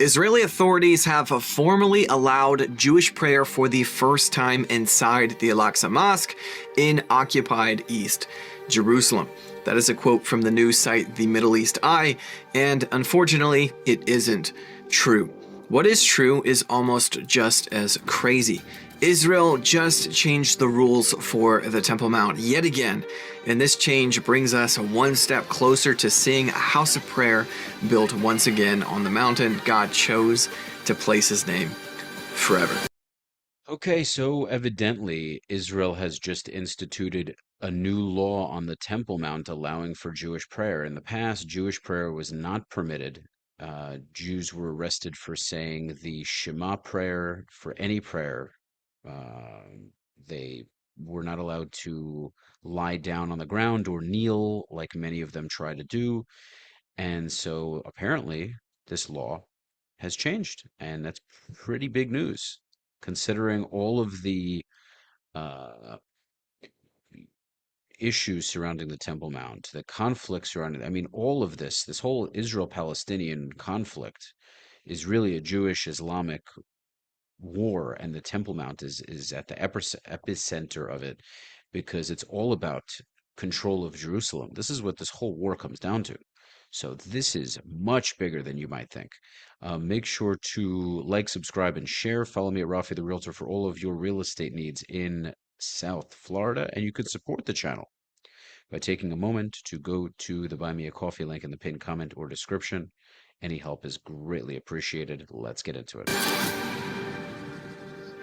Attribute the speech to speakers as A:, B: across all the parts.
A: Israeli authorities have formally allowed Jewish prayer for the first time inside the Aqsa Mosque in occupied East Jerusalem. That is a quote from the news site The Middle East Eye, and unfortunately, it isn't true. What is true is almost just as crazy. Israel just changed the rules for the Temple Mount yet again, and this change brings us one step closer to seeing a house of prayer built once again on the mountain God chose to place his name forever.
B: Okay, so evidently Israel has just instituted a new law on the Temple Mount allowing for Jewish prayer. In the past, Jewish prayer was not permitted. Jews were arrested for saying the Shema prayer, for any prayer. They were not allowed to lie down on the ground or kneel like many of them try to do. And so apparently this law has changed, and that's pretty big news considering all of the uh, issues surrounding the Temple Mount, the conflict surrounding, I mean, all of this whole Israel-Palestinian conflict is really a Jewish-Islamic war, and the Temple Mount is at the epicenter of it because it's all about control of Jerusalem. This is what this whole war comes down to. So this is much bigger than you might think. Make sure to like, subscribe, and share. Follow me at Rafi the Realtor for all of your real estate needs in South Florida, and you could support the channel by taking a moment to go to the Buy Me a Coffee link in the pinned comment or description. Any help is greatly appreciated. Let's get into it.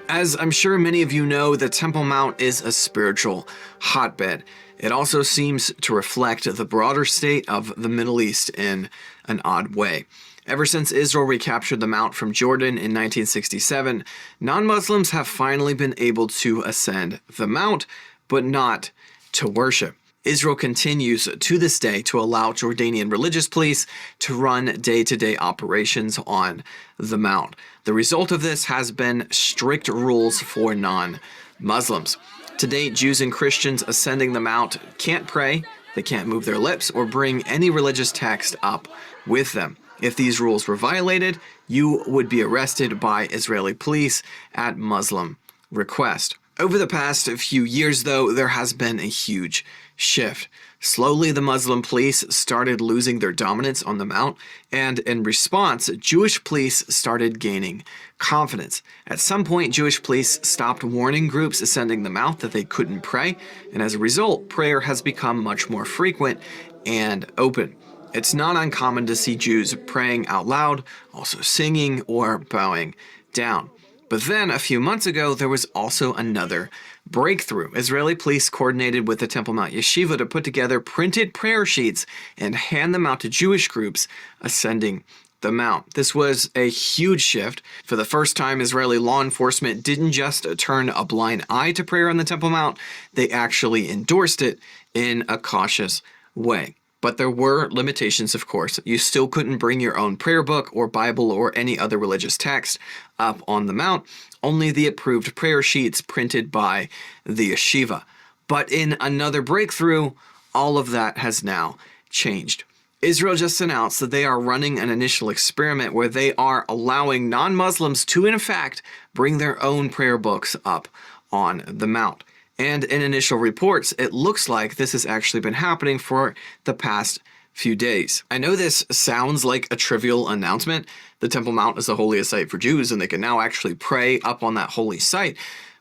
A: As I'm sure many of you know, the Temple Mount is a spiritual hotbed. It also seems to reflect the broader state of the Middle East in an odd way. Ever since Israel recaptured the Mount from Jordan in 1967, non-Muslims have finally been able to ascend the Mount, but not to worship. Israel continues to this day to allow Jordanian religious police to run day-to-day operations on the Mount. The result of this has been strict rules for non-Muslims. To date, Jews and Christians ascending the Mount can't pray, they can't move their lips, or bring any religious text up with them. If these rules were violated, you would be arrested by Israeli police at Muslim request. Over the past few years, though, there has been a huge shift. Slowly, the Muslim police started losing their dominance on the Mount, and in response, Jewish police started gaining confidence. At some point, Jewish police stopped warning groups ascending the Mount that they couldn't pray, and as a result, prayer has become much more frequent and open. It's not uncommon to see Jews praying out loud, also singing or bowing down. But then, a few months ago, there was also another breakthrough. Israeli police coordinated with the Temple Mount Yeshiva to put together printed prayer sheets and hand them out to Jewish groups ascending the Mount. This was a huge shift. For the first time, Israeli law enforcement didn't just turn a blind eye to prayer on the Temple Mount, they actually endorsed it in a cautious way. But there were limitations, of course. You still couldn't bring your own prayer book or Bible or any other religious text up on the Mount, only the approved prayer sheets printed by the yeshiva. But in another breakthrough, all of that has now changed. Israel just announced that they are running an initial experiment where they are allowing non-Muslims to, in fact, bring their own prayer books up on the Mount. And in initial reports, it looks like this has actually been happening for the past few days. I know this sounds like a trivial announcement. The Temple Mount is the holiest site for Jews, and they can now actually pray up on that holy site.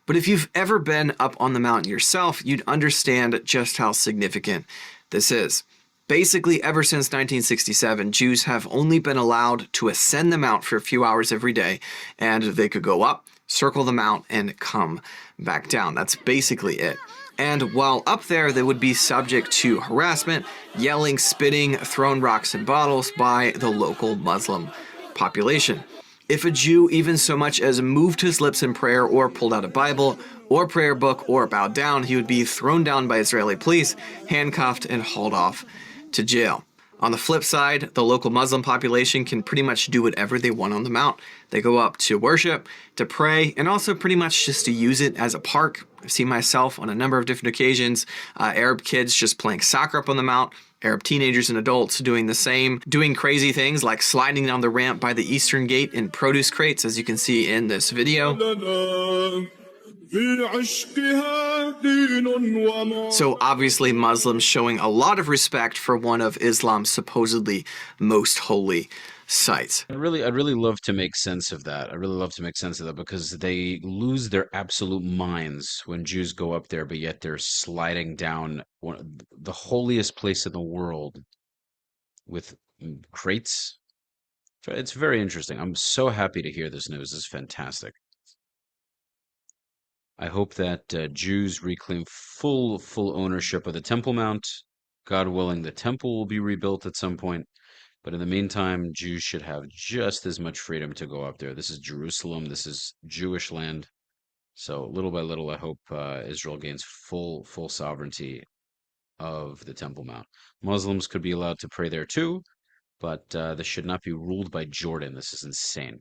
A: But if you've ever been up on the mountain yourself, you'd understand just how significant this is. Basically, ever since 1967, Jews have only been allowed to ascend the Mount for a few hours every day, and they could go up, circle the Mount, and come back down. That's basically it. And while up there, they would be subject to harassment, yelling, spitting, thrown rocks and bottles by the local Muslim population. If a Jew even so much as moved his lips in prayer or pulled out a Bible or prayer book or bowed down, he would be thrown down by Israeli police, handcuffed, and hauled off to jail. On the flip side, the local Muslim population can pretty much do whatever they want on the Mount. They go up to worship, to pray, and also pretty much just to use it as a park. I've seen myself on a number of different occasions, Arab kids just playing soccer up on the Mount, Arab teenagers and adults doing the same, doing crazy things like sliding down the ramp by the eastern gate in produce crates, as you can see in this video. So obviously Muslims showing a lot of respect for one of Islam's supposedly most holy sites.
B: I'd really love to make sense of that. I really love to make sense of that because they lose their absolute minds when Jews go up there, but yet they're sliding down the holiest place in the world with crates. It's very interesting. I'm so happy to hear this news. This is fantastic. I hope that Jews reclaim full ownership of the Temple Mount. God willing, the temple will be rebuilt at some point. But in the meantime, Jews should have just as much freedom to go up there. This is Jerusalem. This is Jewish land. So little by little, I hope Israel gains full sovereignty of the Temple Mount. Muslims could be allowed to pray there too, but this should not be ruled by Jordan. This is insane.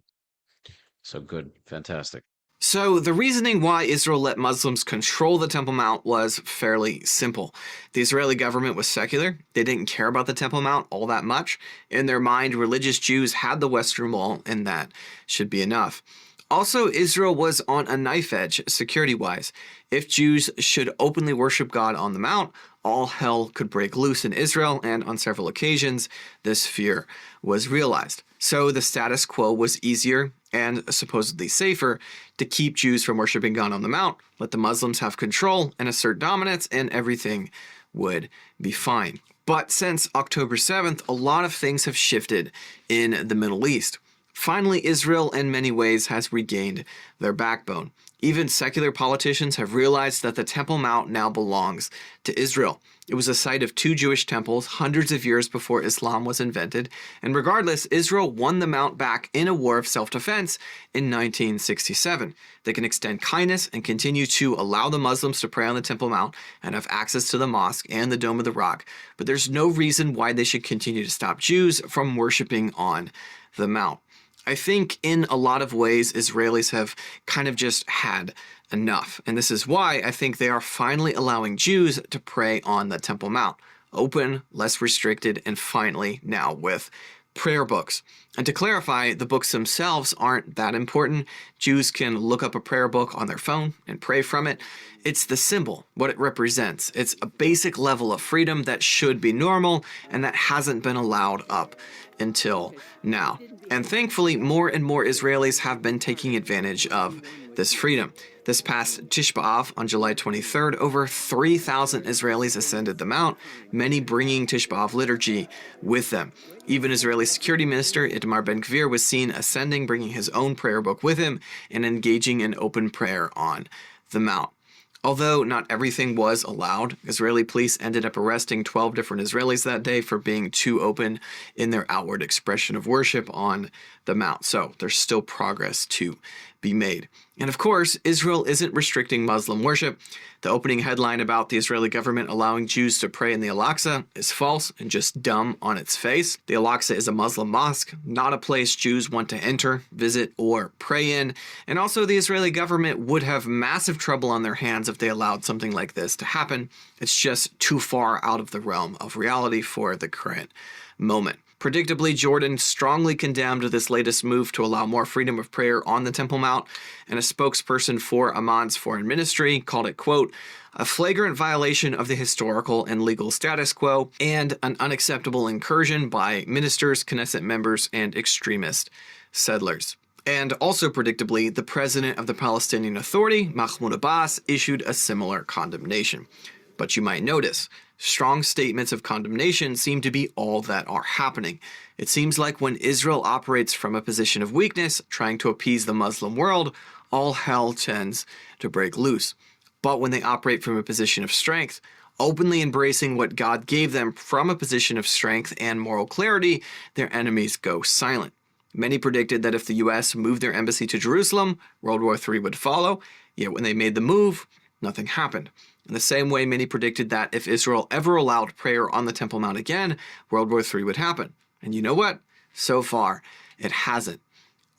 B: So good, fantastic.
A: So the reasoning why Israel let Muslims control the Temple Mount was fairly simple. The Israeli government was secular. They didn't care about the Temple Mount all that much. In their mind, religious Jews had the Western Wall, and that should be enough. Also, Israel was on a knife edge security-wise. If Jews should openly worship God on the Mount, all hell could break loose in Israel, and on several occasions, this fear was realized. So the status quo was easier and supposedly safer to keep Jews from worshiping God on the Mount, let the Muslims have control and assert dominance, and everything would be fine. But since October 7th, a lot of things have shifted in the Middle East. Finally, Israel in many ways has regained their backbone. Even secular politicians have realized that the Temple Mount now belongs to Israel. It was a site of 2 Jewish temples hundreds of years before Islam was invented, and regardless, Israel won the Mount back in a war of self-defense in 1967. They can extend kindness and continue to allow the Muslims to pray on the Temple Mount and have access to the mosque and the Dome of the Rock, but there's no reason why they should continue to stop Jews from worshiping on the Mount. I think in a lot of ways, Israelis have kind of just had enough. And this is why I think they are finally allowing Jews to pray on the Temple Mount. Open, less restricted, and finally now with prayer books. And to clarify, the books themselves aren't that important. Jews can look up a prayer book on their phone and pray from it. It's the symbol, what it represents. It's a basic level of freedom that should be normal and that hasn't been allowed up until now. And thankfully, more and more Israelis have been taking advantage of this freedom. This past Tish B'Av on July 23rd, over 3,000 Israelis ascended the Mount, many bringing Tish B'Av liturgy with them. Even Israeli Security Minister Itamar Ben-Gvir was seen ascending, bringing his own prayer book with him, and engaging in open prayer on the Mount. Although not everything was allowed, Israeli police ended up arresting 12 different Israelis that day for being too open in their outward expression of worship on the Mount. So there's still progress to be made. And of course, Israel isn't restricting Muslim worship. The opening headline about the Israeli government allowing Jews to pray in the Aqsa is false and just dumb on its face. The Aqsa is a Muslim mosque, not a place Jews want to enter, visit, or pray in. And also, the Israeli government would have massive trouble on their hands if they allowed something like this to happen. It's just too far out of the realm of reality for the current moment. Predictably, Jordan strongly condemned this latest move to allow more freedom of prayer on the Temple Mount, and a spokesperson for Amman's foreign ministry called it, quote, a flagrant violation of the historical and legal status quo and an unacceptable incursion by ministers, Knesset members, and extremist settlers. And also predictably, the president of the Palestinian Authority, Mahmoud Abbas, issued a similar condemnation. But you might notice, strong statements of condemnation seem to be all that are happening. It seems like when Israel operates from a position of weakness, trying to appease the Muslim world, all hell tends to break loose. But when they operate from a position of strength, openly embracing what God gave them from a position of strength and moral clarity, their enemies go silent. Many predicted that if the U.S. moved their embassy to Jerusalem, World War III would follow, yet when they made the move, nothing happened. In the same way, many predicted that if Israel ever allowed prayer on the Temple Mount again, World War III would happen. And you know what? So far, it hasn't.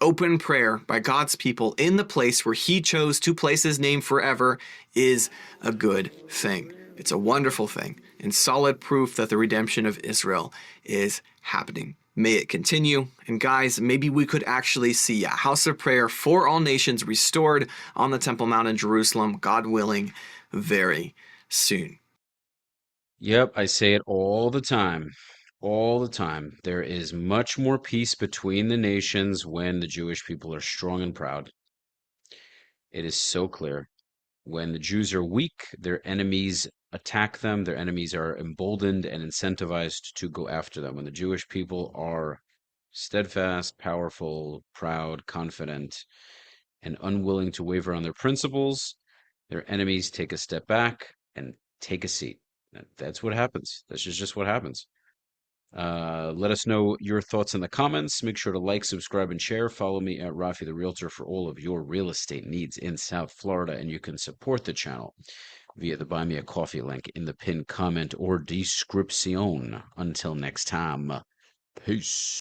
A: Open prayer by God's people in the place where He chose to place His name forever is a good thing. It's a wonderful thing and solid proof that the redemption of Israel is happening. May it continue. And guys, maybe we could actually see a house of prayer for all nations restored on the Temple Mount in Jerusalem, God willing, very soon.
B: Yep, I say it all the time. All the time. There is much more peace between the nations when the Jewish people are strong and proud. It is so clear. When the Jews are weak, their enemies attack them. Their enemies are emboldened and incentivized to go after them. When the Jewish people are steadfast, powerful, proud, confident, and unwilling to waver on their principles, their enemies take a step back and take a seat. That's what happens. That's just what happens. Let us know your thoughts in the comments. Make sure to like, subscribe, and share. Follow me at Rafi the Realtor for all of your real estate needs in South Florida. And you can support the channel via the Buy Me a Coffee link in the pinned comment or description. Until next time, peace.